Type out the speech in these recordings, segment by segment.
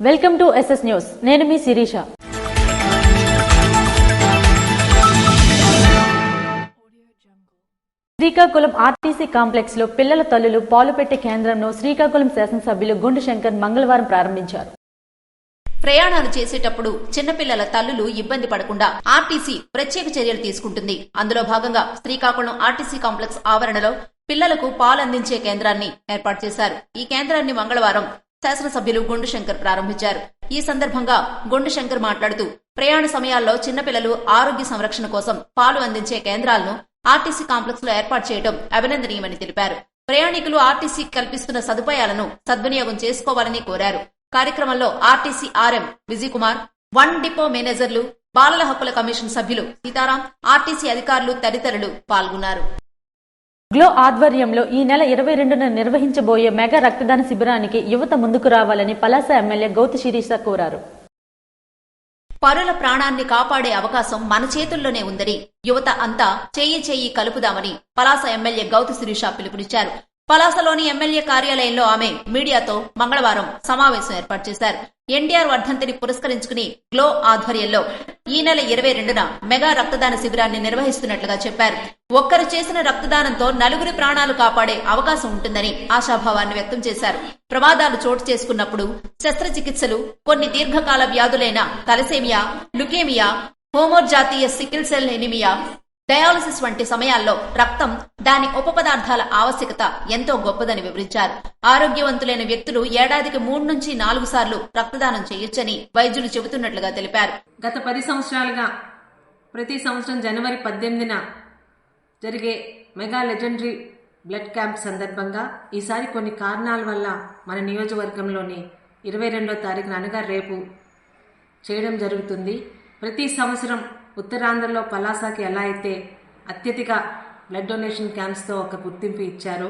Welcome to SS news. నేను మీ Sirisha. Srikakulam RTC complex లో పిల్లల తల్లులు పాలు పెట్టే కేంద్రంను శ్రీకాకుళం శాసనసభ్యులు గుండు శంకర్ మంగళవారం ప్రారంభించారు. ప్రయాణాలు చేసేటప్పుడు చిన్నపిల్లల తల్లులు ఇబ్బంది పడకుండా ఆర్టీసీ ప్రత్యేక చర్యలు తీసుకుంటుంది. అందులో భాగంగా శ్రీకాకుళం ఆర్టీసీ కాంప్లెక్స్ ఆవరణలో పిల్లలకు పాలు అందించే కేంద్రాన్ని ఏర్పాటు చేశారు. ఈ కేంద్రాన్ని మంగళవారం శాసనసభ్యులు గుండు శంకర్ ప్రారంభించారు. ఈ సందర్భంగా గుండు శంకర్ మాట్లాడుతూ ప్రయాణ సమయాల్లో చిన్నపిల్లలు ఆరోగ్య సంరక్షణ కోసం పాలు అందించే కేంద్రాలను ఆర్టీసీ కాంప్లెక్స్ లో ఏర్పాటు చేయడం అభినందనీయమని తెలిపారు. ప్రయాణికులు ఆర్టీసీ కల్పిస్తున్న సదుపాయాలను సద్వినియోగం చేసుకోవాలని కోరారు. కార్యక్రమంలో RTC RM Vijay Kumar, one depot మేనేజర్లు, బాలల హక్కుల కమిషన్ సభ్యులు సీతారాం, ఆర్టీసీ అధికారులు తదితరులు పాల్గొన్నారు. గ్లో ఆధ్వర్యంలో ఈ నెల 22న నిర్వహించబోయే మెగా రక్తదాన శిబిరానికి యువత ముందుకు రావాలని పలాస ఎమ్మెల్యే గౌతు శిరీష కోరారు. పరుల ప్రాణాన్ని కాపాడే అవకాశం మన చేతుల్లోనే ఉందని యువత అంతా చేయి కలుపుదామని పలాస ఎమ్మెల్యే గౌతు శిరీష పిలుపునిచ్చారు. పలాసలోని ఎమ్మెల్యే కార్యాలయంలో ఆమె మీడియాతో మంగళవారం సమావేశం ఏర్పాటు చేశారు. ఎన్టీఆర్ వర్ధంతిని పురస్కరించుకుని గ్లో ఆధ్వర్యంలో ఈ నెల 22న మెగా రక్తదాన శిబిరాన్ని నిర్వహిస్తున్నట్లుగా చెప్పారు. ఒక్కరు చేసిన రక్తదానంతో నలుగురి ప్రాణాలు కాపాడే అవకాశం ఉంటుందని ఆశాభావాన్ని వ్యక్తం చేశారు. ప్రమాదాలు చోటు చేసుకున్నప్పుడు శస్త్రచికిత్సలు, కొన్ని దీర్ఘకాల వ్యాధులైన తలసేమియా, లుకేమియా, హోమోజాతీయ సికిల్ సెల్ ఎనిమియా, డయాలసిస్ వంటి సమయాల్లో రక్తం, దాని ఉపపదార్థాల ఆవశ్యకత ఎంతో గొప్పదని వివరించారు. ఆరోగ్యవంతులైన వ్యక్తులు ఏడాదికి 3 నుంచి 4 సార్లు రక్తదానం చేయొచ్చని వైద్యులు చెబుతున్నట్లుగా తెలిపారు. గత 10 సంవత్సరాలుగా ప్రతి సంవత్సరం జనవరి 18న జరిగే మెగా లెజెండరీ బ్లడ్ క్యాంప్ సందర్భంగా ఈసారి కొన్ని కారణాల వల్ల మన నియోజకవర్గంలోని 22వ తారీఖున అనగా రేపు చేయడం జరుగుతుంది. ప్రతి సంవత్సరం ఉత్తరాంధ్రలో పలాసకి ఎలా అయితే అత్యధిక బ్లడ్ డొనేషన్ క్యాంప్స్తో ఒక గుర్తింపు ఇచ్చారో,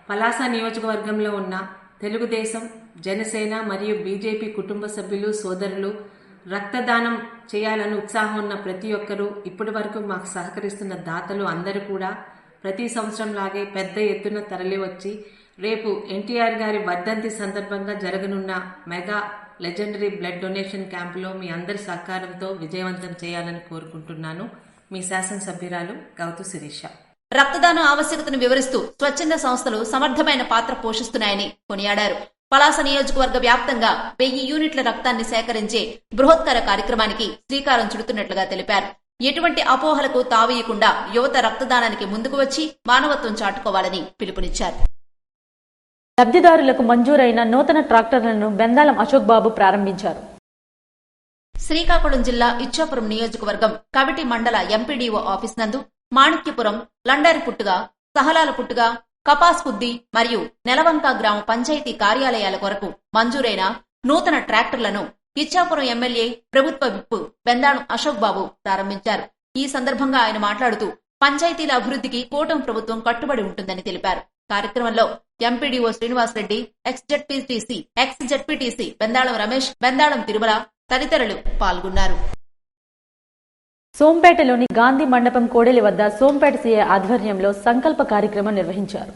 పలాస నియోజకవర్గంలో ఉన్న తెలుగుదేశం, జనసేన మరియు బీజేపీ కుటుంబ సభ్యులు, సోదరులు రక్తదానం చేయాలని ఉత్సాహం ఉన్న ప్రతి ఒక్కరూ, ఇప్పటి వరకు మాకు సహకరిస్తున్న దాతలు అందరూ కూడా ప్రతి సంవత్సరం లాగే పెద్ద ఎత్తున తరలి వచ్చి రేపు ఎన్టీఆర్ గారి వర్ధంతి సందర్భంగా జరగనున్న మెగా లెజెండరీ బ్లడ్ డొనేషన్ క్యాంపులో మీ అందరి సహకారంతో విజయవంతం చేయాలని కోరుకుంటున్నాను. మీ శాసనసభ్యురాలు గౌతు శిరీష. రక్తదానం ఆవశ్యకతను వివరిస్తూ స్వచ్ఛంద సంస్థలు సమర్థమైన పాత్ర పోషిస్తున్నాయని కొనియాడారు. పలాస నియోజకవర్గ వ్యాప్తంగా 1000 యూనిట్ల రక్తాన్ని సేకరించే బృహత్కర కార్యక్రమానికి శ్రీకారం చుడుతున్నట్లుగా తెలిపారు. ఎటువంటి అపోహలకు తావీయకుండా యువత రక్తదానానికి ముందుకు వచ్చి మానవత్వం చాటుకోవాలని పిలుపునిచ్చారు. లబ్ధిదారులకు మంజూరైన నూతన ట్రాక్టర్లను బెందాలం అశోక్ బాబు ప్రారంభించారు. శ్రీకాకుళం జిల్లా ఇచ్చాపురం నియోజకవర్గం కవిటి మండల ఎంపీడీఓ ఆఫీస్ నందు మాణిక్యపురం, లండారిపుట్టుగా, సహలాలపుట్టుగా, కపాస్కుద్ది మరియు నెలవంక గ్రామ పంచాయతీ కార్యాలయాల కొరకు మంజూరైన నూతన ట్రాక్టర్లను ఇచ్చాపురం ఎమ్మెల్యే ప్రభుత్వ విప్ బెందాళం అశోక్ బాబు ప్రారంభించారు. ఈ సందర్భంగా ఆయన మాట్లాడుతూ పంచాయతీల అభివృద్ధికి కూటమి ప్రభుత్వం కట్టుబడి ఉంటుందని తెలిపారు. కార్యక్రమంలో MPDO Srinivasa Reddy, ex ZPTC Bendalam Ramesh, Bendalam Tirumala తదితరులు పాల్గొన్నారు. సోంపేటలోని గాంధీ మండపం కోడెలి వద్ద సోంపేట సీఐ ఆధ్వర్యంలో సంకల్ప కార్యక్రమం నిర్వహించారు.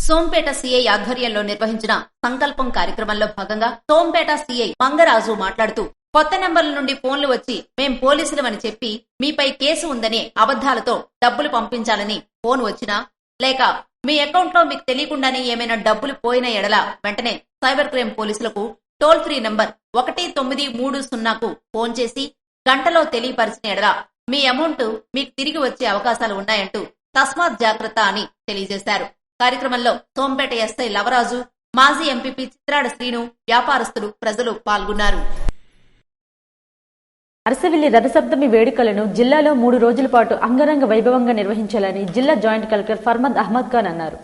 సోంపేట సీఐ ఆధ్వర్యంలో నిర్వహించిన సంకల్పం కార్యక్రమంలో భాగంగా సోంపేట సీఐ మంగరాజు మాట్లాడుతూ కొత్త నెంబర్ల నుండి ఫోన్లు వచ్చి మేం పోలీసులమని చెప్పి మీపై కేసు ఉందనే అబద్దాలతో డబ్బులు పంపించాలని ఫోన్ వచ్చినా, లేక మీ అకౌంట్ లో మీకు తెలియకుండానే ఏమైనా డబ్బులు పోయిన ఎడల వెంటనే సైబర్ క్రైమ్ పోలీసులకు టోల్ ఫ్రీ నంబర్ 1930కు ఫోన్ చేసి గంటలో తెలియపరిచిన ఎడల మీ అమౌంట్ మీకు తిరిగి వచ్చే అవకాశాలు ఉన్నాయంటూ తస్మాత్ జాగ్రత్త అని తెలియజేశారు. కార్యక్రమంలో సోంపేట ఎస్ఐ లవరాజు, మాజీ ఎంపీపీ చిత్రాడ శ్రీను, వ్యాపారస్తులు, ప్రజలు పాల్గొన్నారు. అరసవిల్లి రథసప్తమి వేడుకలను జిల్లాలో 3 రోజుల పాటు అంగరంగ వైభవంగా నిర్వహించాలని జిల్లా జాయింట్ కలెక్టర్ ఫర్మద్ అహ్మద్ ఖాన్ అన్నారు.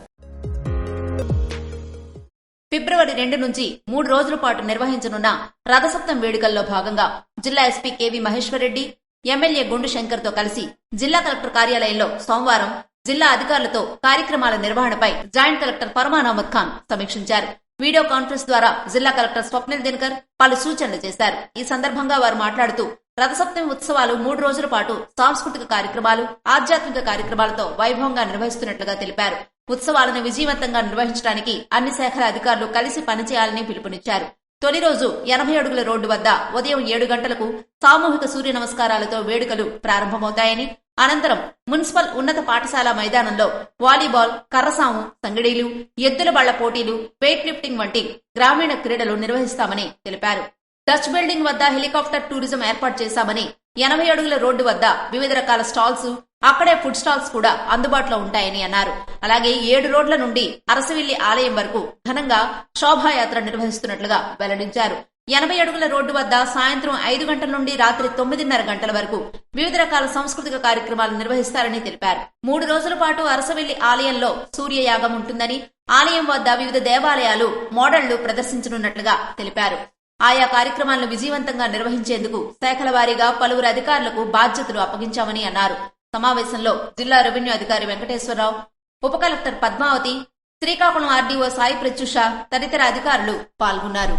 ఫిబ్రవరి 2 నుంచి 3 రోజుల పాటు నిర్వహించనున్న రథసప్తమి వేడుకల్లో భాగంగా జిల్లా SP KV Maheshwar Reddy, MLA గుండు శంకర్ తో కలిసి జిల్లా కలెక్టర్ కార్యాలయంలో సోమవారం జిల్లా అధికారులతో కార్యక్రమాల నిర్వహణపై జాయింట్ కలెక్టర్ ఫర్మాన్ అహ్మద్ ఖాన్ సమీక్షించారు. వీడియో కాన్ఫరెన్స్ ద్వారా జిల్లా కలెక్టర్ స్వప్నిల్ దినకర్ పలు సూచనలు చేశారు. ఈ సందర్భంగా వారు మాట్లాడుతూ రథసప్తమి ఉత్సవాలు 3 రోజుల పాటు సాంస్కృతిక కార్యక్రమాలు, ఆధ్యాత్మిక కార్యక్రమాలతో వైభవంగా నిర్వహిస్తున్నట్లుగా తెలిపారు. ఉత్సవాలను విజయవంతంగా నిర్వహించడానికి అన్ని శాఖల అధికారులు కలిసి పనిచేయాలని పిలుపునిచ్చారు. తొలి రోజు 80 అడుగుల రోడ్డు వద్ద ఉదయం 7 గంటలకు సామూహిక సూర్య నమస్కారాలతో వేడుకలు ప్రారంభమవుతాయని, అనంతరం మున్సిపల్ ఉన్నత పాఠశాల మైదానంలో వాలీబాల్, కర్రసాము, సంగడీలు, ఎద్దుల బళ్ల పోటీలు, వెయిట్ లిఫ్టింగ్ వంటి గ్రామీణ క్రీడలు నిర్వహిస్తామని తెలిపారు. డచ్ బిల్డింగ్ వద్ద హెలికాప్టర్ టూరిజం ఏర్పాటు చేశామని, 80 అడుగుల రోడ్డు వద్ద వివిధ రకాల స్టాల్స్, అక్కడే ఫుడ్ స్టాల్స్ కూడా అందుబాటులో ఉంటాయని అన్నారు. అలాగే 7 రోడ్ల నుండి అరసవిల్లి ఆలయం వరకు ఘనంగా శోభాయాత్ర నిర్వహిస్తున్నట్లుగా వెల్లడించారు. 80 అడుగుల రోడ్డు వద్ద సాయంత్రం 5 గంటల నుండి రాత్రి 9:30 గంటల వరకు వివిధ రకాల సాంస్కృతిక కార్యక్రమాలు నిర్వహిస్తారని తెలిపారు. 3 రోజుల పాటు అరసవిల్లి ఆలయంలో సూర్యయాగం ఉంటుందని, ఆలయం వద్ద వివిధ దేవాలయాలు మోడళ్లు ప్రదర్శించనున్నట్లుగా తెలిపారు. ఆయా కార్యక్రమాలను విజయవంతంగా నిర్వహించేందుకు శాఖల వారీగా పలువురు అధికారులకు బాధ్యతలు అప్పగించామని అన్నారు. సమావేశంలో జిల్లా రెవెన్యూ అధికారి వెంకటేశ్వరరావు, ఉప కలెక్టర్ పద్మావతి, శ్రీకాకుళం ఆర్డీఓ సాయి ప్రత్యూష తదితర అధికారులు పాల్గొన్నారు.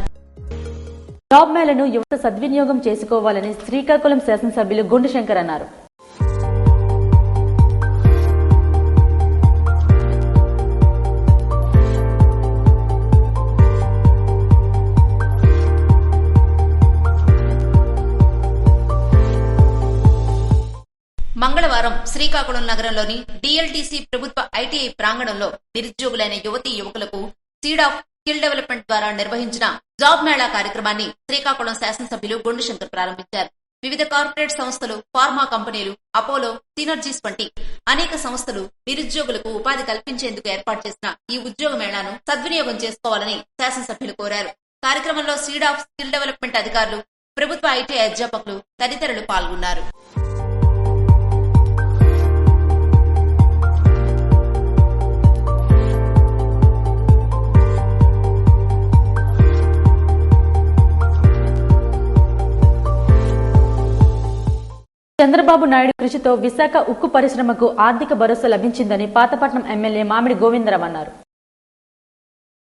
జాబ్ మేళను యువత సద్వినియోగం చేసుకోవాలని శ్రీకాకుళం శాసనసభ్యులు గుండుశంకర్ అన్నారు. మంగళవారం శ్రీకాకుళం నగరంలోని డిఎల్టీసీ ప్రభుత్వ ఐటీఐ ప్రాంగణంలో నిరుద్యోగులైన యువతీ యువకులకు సీడ్ ఆఫ్ స్కిల్ డెవలప్మెంట్ ద్వారా నిర్వహించిన జాబ్ మేళా కార్యక్రమాన్ని శ్రీకాకుళం శాసనసభ్యులు గుండుశంకర్ ప్రారంభించారు. వివిధ కార్పొరేట్ సంస్థలు, ఫార్మా కంపెనీలు, అపోలో, సినర్జీస్ వంటి అనేక సంస్థలు నిరుద్యోగులకు ఉపాధి కల్పించేందుకు ఏర్పాటు చేసిన ఈ ఉద్యోగ మేళాను సద్వినియోగం చేసుకోవాలని శాసనసభ్యులు కోరారు. కార్యక్రమంలో సీడ్ ఆఫ్ స్కిల్ డెవలప్మెంట్ అధికారులు, ప్రభుత్వ ఐటీఐ అధ్యాపకులు తదితరులు పాల్గొన్నారు. చంద్రబాబు నాయుడు కృషితో విశాఖ ఉక్కు పరిశ్రమకు ఆర్థిక భరోసా లభించిందని పాతపట్నం ఎమ్మెల్యే మామిడి గోవిందరావు అన్నారు.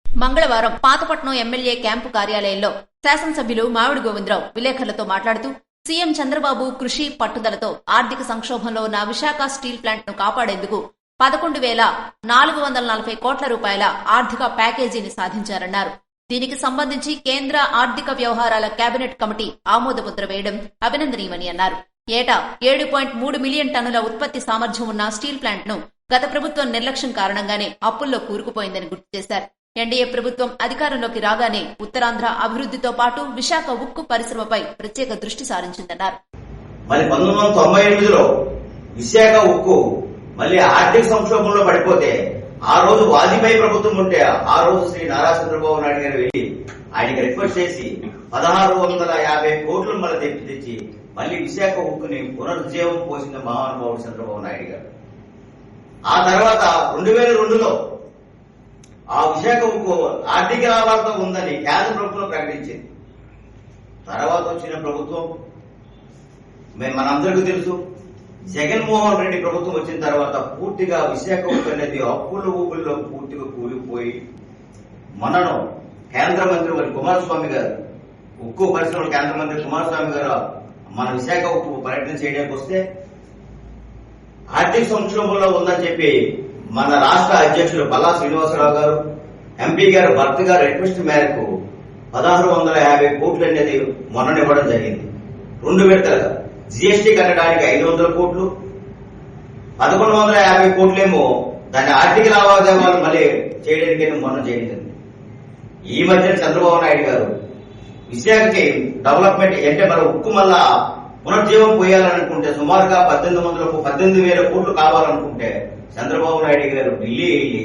మంగళవారం పాతపట్నం ఎమ్మెల్యే క్యాంపు కార్యాలయంలో శాసనసభ్యులు మామిడి గోవిందరావు విలేకరులతో మాట్లాడుతూ, సీఎం చంద్రబాబు కృషి పట్టుదలతో ఆర్థిక సంక్షోభంలో ఉన్న విశాఖ స్టీల్ ప్లాంట్ ను కాపాడేందుకు 11,440 కోట్ల రూపాయల ఆర్థిక ప్యాకేజీని సాధించారన్నారు. దీనికి సంబంధించి కేంద్ర ఆర్థిక వ్యవహారాల కేబినెట్ కమిటీ ఆమోదముద్ర వేయడం అభినందనీయమని అన్నారు. ఏటా 7.3 మిలియన్ టన్నుల ఉత్పత్తి సామర్థ్యం ఉన్న స్టీల్ ప్లాంట్ ను గత ప్రభుత్వం నిర్లక్ష్యం కారణంగానే అప్పుల్లో కూరుకుపోయిందని గుర్తు చేశారు. ఎన్డీఏ ప్రభుత్వం అధికారంలోకి రాగానే ఉత్తరాంధ్ర అభివృద్ధితో పాటు విశాఖ ఉక్కు పరిశ్రమపై ప్రత్యేక దృష్టి సారించిందన్నారు. మరి 1998లో విశాఖ ఉక్కు మళ్ళీ ఆర్థిక సంక్షోభంలో పడిపోతే ఆ రోజు వాజ్పేయి ప్రభుత్వం ఉంటే ఆ రోజు శ్రీ నారా చంద్రబాబు నాయుడు గారు వెళ్లి ఆయనకి రిక్వెస్ట్ చేసి 1650 కోట్లు మళ్ళీ తెచ్చి మళ్ళీ విశాఖ ఉక్కుని పునరుజ్జీవం పోసిన మహానుభావుడు చంద్రబాబు నాయుడు గారు. ఆ తర్వాత 2002లో ఆ విశాఖ ఉక్కు ఆర్థిక లాభాలతో ఉందని కేంద్ర ప్రభుత్వం ప్రకటించింది. తర్వాత వచ్చిన ప్రభుత్వం మనందరికీ తెలుసు, జగన్మోహన్ రెడ్డి ప్రభుత్వం వచ్చిన తర్వాత పూర్తిగా విశాఖ ఉక్కు అనేది అప్పుల ఊపుల్లో పూర్తిగా కూలిపోయి మనను కేంద్ర మంత్రి మరి కుమారస్వామి గారు, ఉక్కు పరిశ్రమల కేంద్ర మంత్రి కుమారస్వామి గారు మన విశాఖ ఉక్కు పర్యటన చేయడానికి వస్తే ఆర్థిక సంక్షోభంలో ఉందని చెప్పి మన రాష్ట్ర అధ్యక్షులు పల్లా శ్రీనివాసరావు గారు, ఎంపీ గారు భర్త గారు రిక్వెస్ట్ మేరకు 1650 కోట్లు అనేది మొన్ననివ్వడం జరిగింది. 2 విడతలుగా జీఎస్టీ కట్టడానికి 500 కోట్లు, 1150 కోట్లేమో దాన్ని ఆర్థిక లావాదేవీలు మళ్ళీ చేయడానికి మొన్న జరిగింది. ఈ మధ్య చంద్రబాబు నాయుడు గారు విశాఖకి డెవలప్మెంట్ అంటే మన ఉక్కు మళ్ళా పునర్జీవం పోయాలనుకుంటే సుమారుగా 18,000 కోట్లు కావాలనుకుంటే చంద్రబాబు నాయుడు గారు ఢిల్లీ వెళ్లి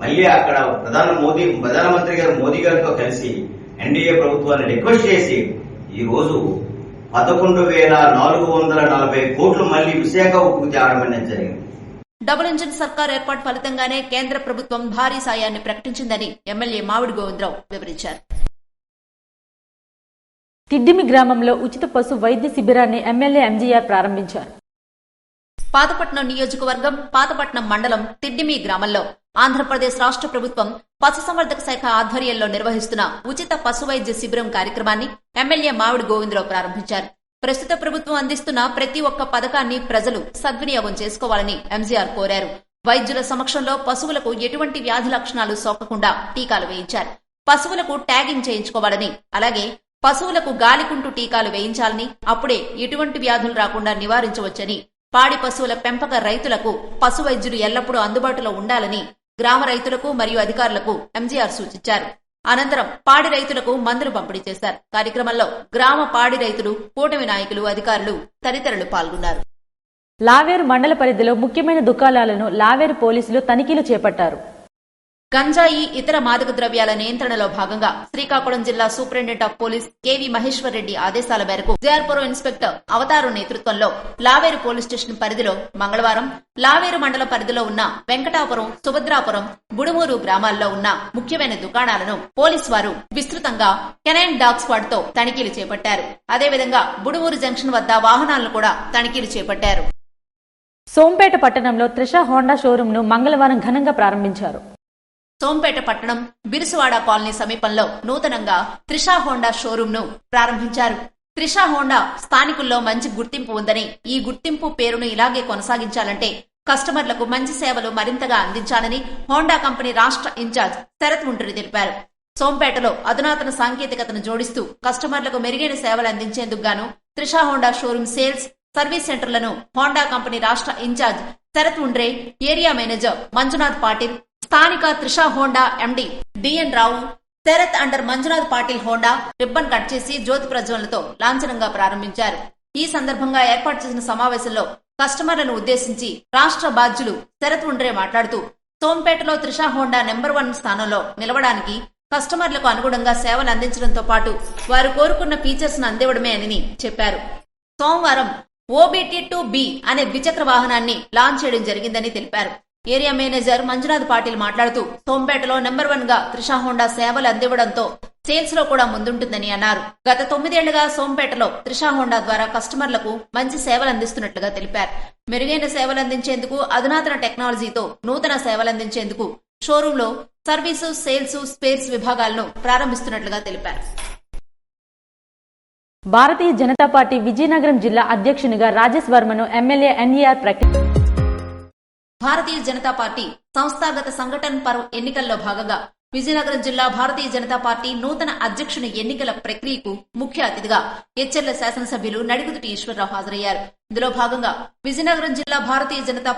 మళ్ళీ అక్కడ ప్రధానమంత్రి గారు మోదీ గారితో కలిసి ఎన్డీఏ ప్రభుత్వాన్ని రిక్వెస్ట్ చేసి ఈ రోజు 11,440 కోట్లు మళ్లీ విశాఖ ఉక్కు తేవడం అనేది జరిగింది. డబుల్ ఇంజిన్ సర్కార్ ఏర్పాటు ఫలితంగానే కేంద్ర ప్రభుత్వం భారీ సాయాన్ని ప్రకటించిందని ఎమ్మెల్యే మామిడి గోవిందరావు వివరించారు. తిడ్డిమి గ్రామంలో ఉచిత పశు వైద్య శిబిరాన్ని ఎమ్మెల్యే ఎంజీఆర్ ప్రారంభించారు. పాతపట్నం నియోజకవర్గం పాతపట్నం మండలం తిడ్డిమి గ్రామంలో ఆంధ్రప్రదేశ్ రాష్ట్ర ప్రభుత్వం పశుసంవర్ధక శాఖ ఆధ్వర్యంలో నిర్వహిస్తున్న ఉచిత పశు వైద్య శిబిరం కార్యక్రమాన్ని ఎమ్మెల్యే మామిడి గోవిందరావు ప్రారంభించారు. ప్రస్తుత ప్రభుత్వం అందిస్తున్న ప్రతి ఒక్క పథకాన్ని ప్రజలు సద్వినియోగం చేసుకోవాలని ఎంజీఆర్ కోరారు. వైద్యుల సమక్షంలో పశువులకు ఎటువంటి వ్యాధి లక్షణాలు సోకకుండా టీకాలు వేయించారు. పశువులకు ట్యాగింగ్ చేయించుకోవాలని, అలాగే పశువులకు గాలికుంటు టీకాలు వేయించాలని, అప్పుడే ఎటువంటి వ్యాధులు రాకుండా నివారించవచ్చని, పాడి పశువుల పెంపక రైతులకు పశు వైద్యులు ఎల్లప్పుడూ అందుబాటులో ఉండాలని గ్రామ రైతులకు మరియు అధికారులకు ఎంజీఆర్ సూచించారు. అనంతరం పాడి రైతులకు మందులు పంపిణీ చేశారు. కార్యక్రమంలో గ్రామ పాడి రైతులు, కూటమి నాయకులు, అధికారులు తదితరులు పాల్గొన్నారు. లావేరు మండల పరిధిలో ముఖ్యమైన దుకాణాలను లావేరు పోలీసులు తనిఖీలు చేపట్టారు. గంజాయి, ఇతర మాదక ద్రవ్యాల నియంత్రణలో భాగంగా శ్రీకాకుళం జిల్లా superintendent of police KV Maheshwar Reddy ఆదేశాల మేరకు జేఆర్పురం ఇన్స్పెక్టర్ అవతారు నేతృత్వంలో లావేరు పోలీస్ స్టేషన్ పరిధిలో మంగళవారం లావేరు మండల పరిధిలో ఉన్న వెంకటాపురం, సుభద్రాపురం, బుడుమూరు గ్రామాల్లో ఉన్న ముఖ్యమైన దుకాణాలను పోలీసు వారు విస్తృతంగా కెనైన్ డాగ్ స్క్వాడ్ తో తనిఖీలు చేపట్టారు. అదేవిధంగా బుడుమూరు జంక్షన్ వద్ద వాహనాలను కూడా తనిఖీలు చేపట్టారు. సోంపేట పట్టణంలో త్రిష హోండా షోరూంను మంగళవారం ఘనంగా ప్రారంభించారు. సోంపేట పట్టణం బిరుసువాడ కాలనీ సమీపంలో నూతనంగా త్రిషా హోండా షోరూం ను ప్రారంభించారు. త్రిషా హోండా స్థానికుల్లో మంచి గుర్తింపు ఉందని, ఈ గుర్తింపు పేరును ఇలాగే కొనసాగించాలంటే కస్టమర్లకు మంచి సేవలు మరింతగా అందించాలని హోండా కంపెనీ రాష్ట్ర ఇన్ఛార్జ్ శరత్ ఉంటరి తెలిపారు. సోంపేటలో అధునాతన సాంకేతికతను జోడిస్తూ కస్టమర్లకు మెరుగైన సేవలు అందించేందుకు గాను Trisha Honda showroom sales, service సెంటర్లను హోండా కంపెనీ రాష్ట్ర in charge Sharath Undre, area manager Manjunath Patil, స్థానిక Trisha Honda MD DN Rao, Sharath and Manjunath Patil Honda ribbon cut చేసి జ్యోతి ప్రజ్వలనతో లాంఛనంగా ప్రారంభించారు. ఈ సందర్భంగా ఏర్పాటు చేసిన సమావేశంలో కస్టమర్లను ఉద్దేశించి రాష్ట్ర బాధ్యులు శరత్ ఉండ్రే మాట్లాడుతూ, సోంపేటలో త్రిషా హోండా నెంబర్ 1 స్థానంలో నిలవడానికి కస్టమర్లకు అనుగుణంగా సేవలు అందించడంతో పాటు వారు కోరుకున్న ఫీచర్స్ ను అందివ్వడమే అని చెప్పారు. సోమవారం OBT2B అనే ద్విచక్ర వాహనాన్ని లాంచ్ చేయడం జరిగిందని తెలిపారు. ఏరియా మేనేజర్ మంజునాథ్ పాటిల్ మాట్లాడుతూ, సోంపేటలో నెంబర్ 1 గా త్రిషా హోండా సేవలు అందివ్వడంతో సేల్స్ లో కూడా ముందుంటుందని అన్నారు. గత 9 ఏళ్లుగా సోంపేటలో త్రిషా హోండా ద్వారా కస్టమర్లకు మంచి సేవలు అందిస్తున్నట్లుగా తెలిపారు. మెరుగైన సేవలు అందించేందుకు, అధునాతన టెక్నాలజీతో నూతన సేవలు అందించేందుకు షోరూంలో సర్వీసు, సేల్స్, స్పేర్స్ విభాగాలను ప్రారంభిస్తున్నట్లుగా తెలిపారు. భారతీయ జనతా పార్టీ విజయనగరం జిల్లా అధ్యక్షునిగా రాజేష్ వర్మను ఎమ్మెల్యే ఎన్ఈఆర్ ప్రకటించారు. భారతీయ జనతా పార్టీ సంస్థాగత సంఘటన పర్వ్ ఎన్నికల్లో భాగంగా విజయనగరం జిల్లా భారతీయ జనతా పార్టీ నూతన అధ్యక్షుని ఎన్నికల ప్రక్రియకు ముఖ్య అతిథిగా ఎచ్చెర్ల శాసనసభ్యులు నడిగుదుటి ఈశ్వరరావు హాజరయ్యారు. ఇందులో భాగంగా విజయనగరం జిల్లా భారతీయ జనతా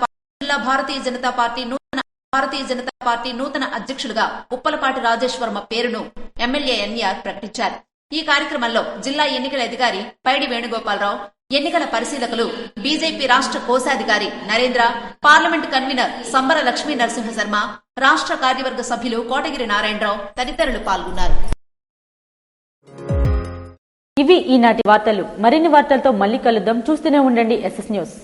పార్టీ నూతన అధ్యక్షులుగా ఉప్పలపాటి రాజేష్ వర్మ పేరును ఎమ్మెల్యే ఎన్ఈఆర్ ప్రకటించారు. ఈ కార్యక్రమంలో జిల్లా ఎన్నికల అధికారి పైడి వేణుగోపాలరావు, ఎన్నికల పరిశీలకులు బీజేపీ రాష్ట్ర కోశాధికారి నరేంద్ర, పార్లమెంట్ కన్వీనర్ సంబర లక్ష్మీ నరసింహ శర్మ, రాష్ట్ర కార్యవర్గ సభ్యులు కోటగిరి నారాయణరావు తదితరులు పాల్గొన్నారు. ఇవి ఈనాటి వార్తలు. మరిన్ని వార్తలతో మళ్ళీ కలుద్దాం. చూస్తూనే ఉండండి SS న్యూస్.